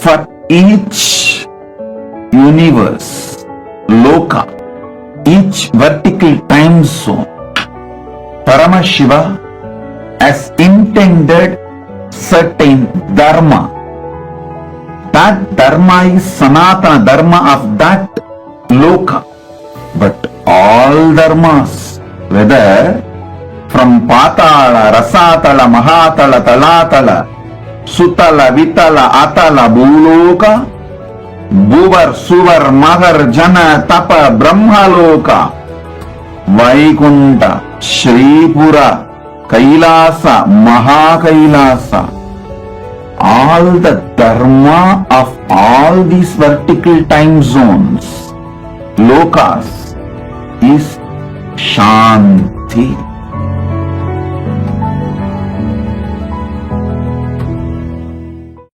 for each universe, loka, each vertical time zone, Paramashiva has intended certain dharma. That dharma is Sanatana dharma of that loka. But all dharmas, whether from Patala, Rasatala, Mahatala, Talatala, Sutala, Vitala, Atala, Bhuloka, Bhuvar, Suvar, Mahar, Jana, Tapa, Brahmaloka, Vaikunta, Shripura, Kailasa, Mahakailasa, all the dharma of all these vertical time zones, lokas, is Shanti.